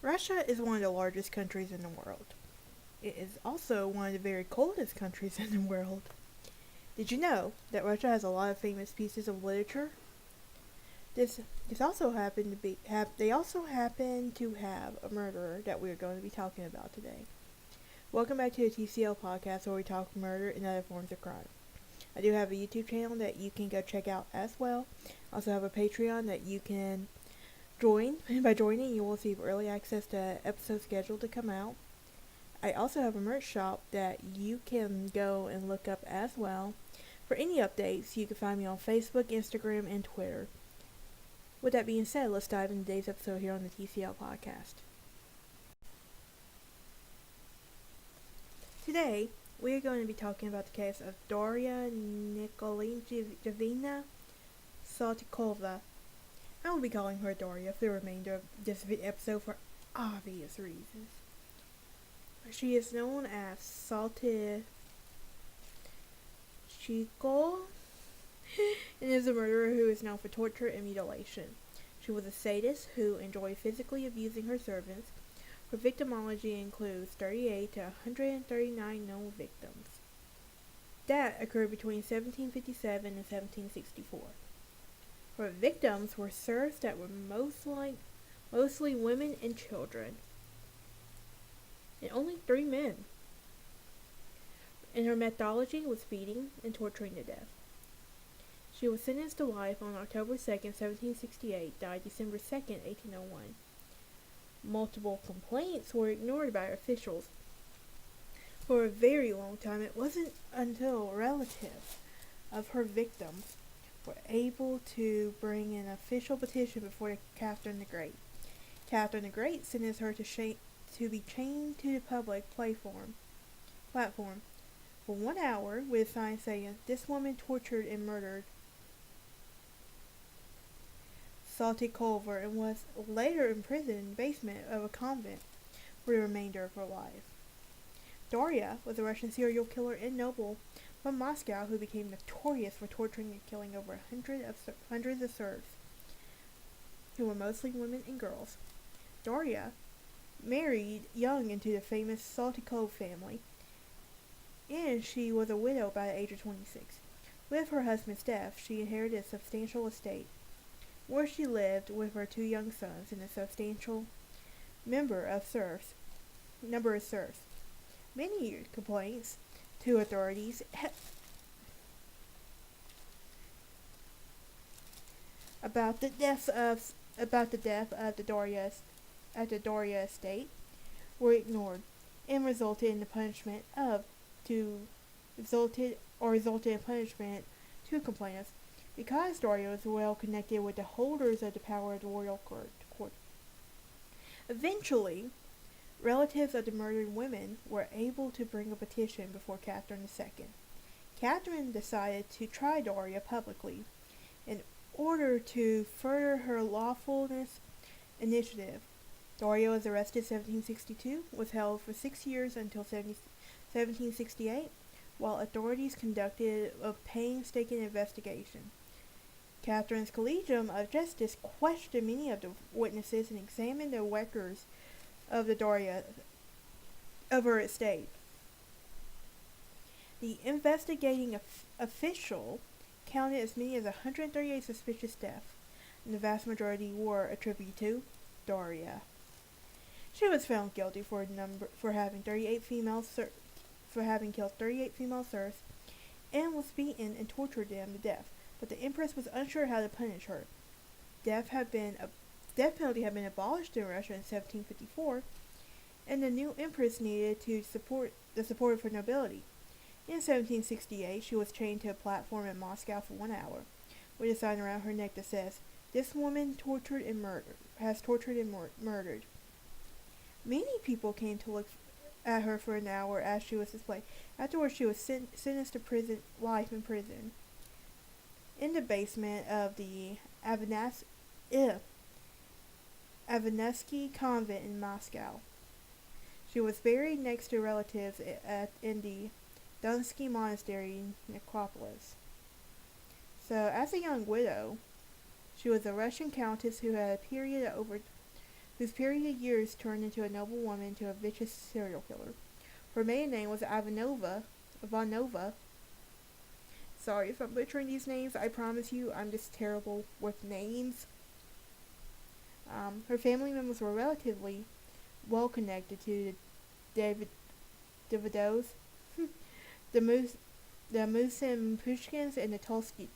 Russia is one of the largest countries in the world. It is also one of the very coldest countries in the world. Did you know that Russia has a lot of famous pieces of literature? This also happened to be they also happen to have a murderer that we are going to be talking about today. Welcome back to the TCL podcast where we talk murder and other forms of crime. I do have a YouTube channel that you can go check out as well. I also have a Patreon that you can join, and by joining you will receive early access to episodes scheduled to come out. I also have a merch shop that you can go and look up as well. For any updates, you can find me on Facebook, Instagram, and Twitter. With that being said, let's dive into today's episode here on the TCL podcast. Today, we are going to be talking about the case of Darya Nikolayevna Saltykova. I will be calling her Darya for the remainder of this episode for obvious reasons. She is known as Saltychikha and is a murderer who is known for torture and mutilation. She was a sadist who enjoyed physically abusing her servants. Her victimology includes 38 to 139 known victims. That occurred between 1757 and 1764. Her victims were serfs that were mostly women and children, and only 3 men. And her methodology was beating and torturing to death. She was sentenced to life on October 2nd, 1768, died December 2nd, 1801. Multiple complaints were ignored by officials. For a very long time, it wasn't until relatives of her victims were able to bring an official petition before Catherine the Great. Catherine the Great sentenced her to be chained to the public platform for 1 hour with a sign saying, "This woman tortured and murdered Saltykova," and was later imprisoned in the basement of a convent for the remainder of her life. Darya was a Russian serial killer and noble from Moscow who became notorious for torturing and killing over hundreds of serfs, who were mostly women and girls. Darya married young into the famous Saltykov family, and she was a widow by the age of 26. With her husband's death, she inherited a substantial estate, where she lived with her 2 young sons and a substantial number of serfs. Many complaints to authorities about the death of the Darya estate were ignored and resulted in punishment to complainants. Because Darya was well connected with the holders of the power of the royal court. Eventually, relatives of the murdered women were able to bring a petition before Catherine II. Catherine decided to try Darya publicly in order to further her lawfulness initiative. Darya was arrested in 1762, was held for 6 years until 1768, while authorities conducted a painstaking investigation. Catherine's Collegium of Justice questioned many of the witnesses and examined the records of her estate. The investigating official counted as many as 138 suspicious deaths, and the vast majority were attributed to Darya. She was found guilty for having killed 38 female serfs and was beaten and tortured them to death. But the Empress was unsure how to punish her. Death penalty had been abolished in Russia in 1754, and the new Empress needed the support of her nobility. In 1768, she was chained to a platform in Moscow for 1 hour, with a sign around her neck that says, "This woman has tortured and murdered." Many people came to look at her for an hour as she was displayed. Afterwards, she was sentenced to life in prison in the basement of the Avenesky convent in Moscow. She was buried next to relatives in the Dunsky monastery in Necropolis. So, as a young widow, she was a Russian countess who had a period of over whose period years turned into a noblewoman to a vicious serial killer. Her maiden name was Ivanova. Sorry if I'm butchering these names. I promise you, I'm just terrible with names. Her family members were relatively well connected to the Davidos, the Musin Pushkins, and the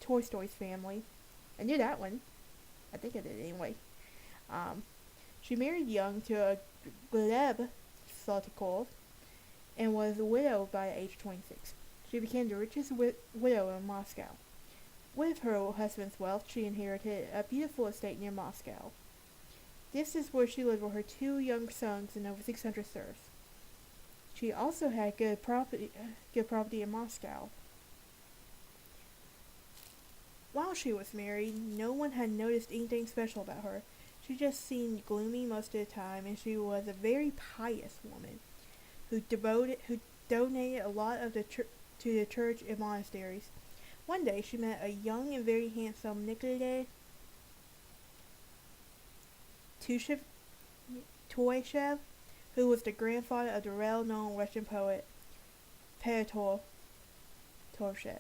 Tolstoy's family. I knew that one. I think I did anyway. She married young to a Gleb Saltykov and was widowed by age 26. She became the richest widow in Moscow. With her husband's wealth, she inherited a beautiful estate near Moscow. This is where she lived with her 2 young sons and over 600 serfs. She also had good property in Moscow. While she was married, no one had noticed anything special about her. She just seemed gloomy most of the time, and she was a very pious woman who donated a lot of to the church and monasteries. One day, she met a young and very handsome Nikolay Toyshev, who was the grandfather of the well-known Russian poet Pyotr Torshev.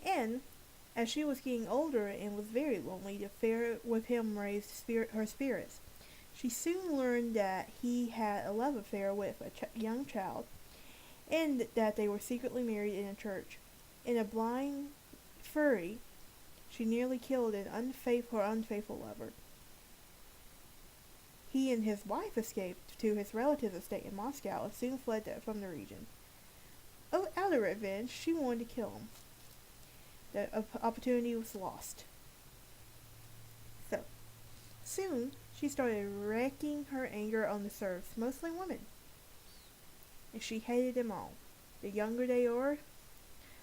And as she was getting older and was very lonely, the affair with him raised her spirits. She soon learned that he had a love affair with a young child, and that they were secretly married in a church. In a blind fury, she nearly killed her unfaithful lover. He and his wife escaped to his relative's estate in Moscow and soon fled from the region. Out of revenge, she wanted to kill him. The opportunity was lost. So, soon she started wreaking her anger on the serfs, mostly women. And she hated them all. The younger they were,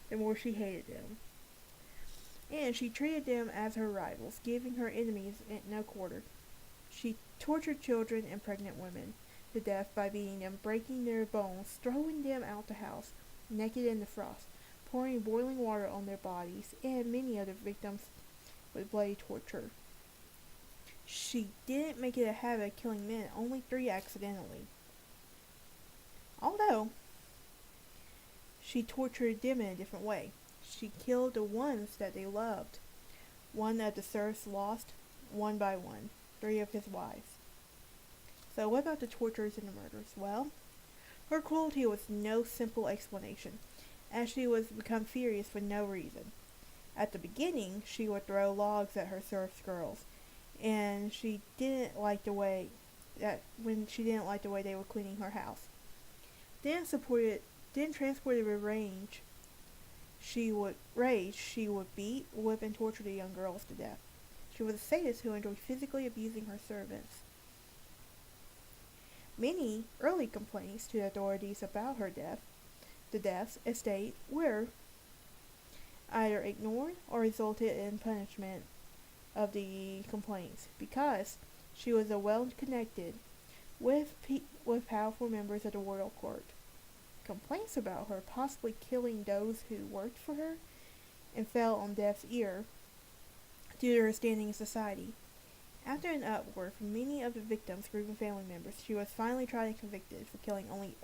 the more she hated them. And she treated them as her rivals, giving her enemies no quarter. She tortured children and pregnant women to death by beating them, breaking their bones, throwing them out the house, naked in the frost, pouring boiling water on their bodies, and many other victims with bloody torture. She didn't make it a habit of killing men, only 3 accidentally. Although, she tortured them in a different way. She killed the ones that they loved. One of the serfs lost, one by one, 3 of his wives. So what about the tortures and the murders? Well, her cruelty was no simple explanation, as she was become furious for no reason. At the beginning, she would throw logs at her serfs' girls, and she didn't like the way they were cleaning her house. Then transported with rage, she would beat, whip, and torture the young girls to death. She was a sadist who enjoyed physically abusing her servants. Many early complaints to the authorities about the death's estate, were either ignored or resulted in punishment of the complaints, because she was well connected with powerful members of the royal court. Complaints about her possibly killing those who worked for her and fell on deaf's ear due to her standing in society. After an uproar from many of the victims' group and family members, she was finally tried and convicted for killing only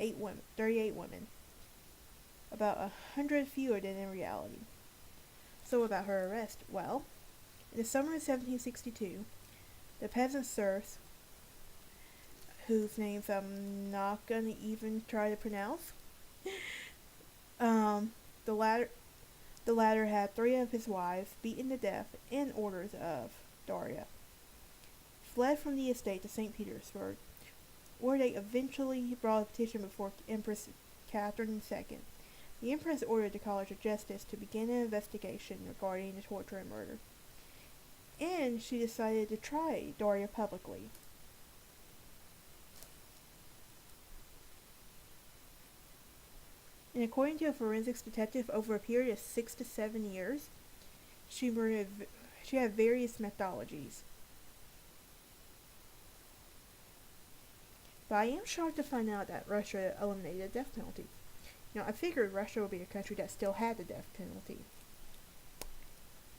38 women, about 100 fewer than in reality. So about her arrest, well, in the summer of 1762, the peasant serfs, whose names I'm not gonna even try to pronounce, the latter had 3 of his wives beaten to death in orders of Darya, fled from the estate to St. Petersburg, where they eventually brought a petition before Empress Catherine II. The Empress ordered the College of Justice to begin an investigation regarding the torture and murder, and she decided to try Darya publicly. And according to a forensics detective, over a period of 6 to 7 years, she had various methodologies. But I am shocked to find out that Russia eliminated the death penalty. I figured Russia would be a country that still had the death penalty.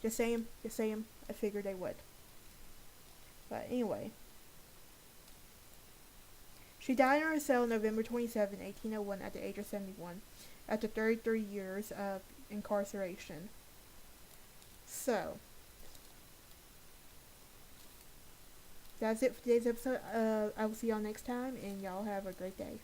Just saying, I figured they would. But anyway, She died in her cell November 27, 1801 at the age of 71, after 33 years of incarceration. So, that's it for today's episode. I will see y'all next time, and y'all have a great day.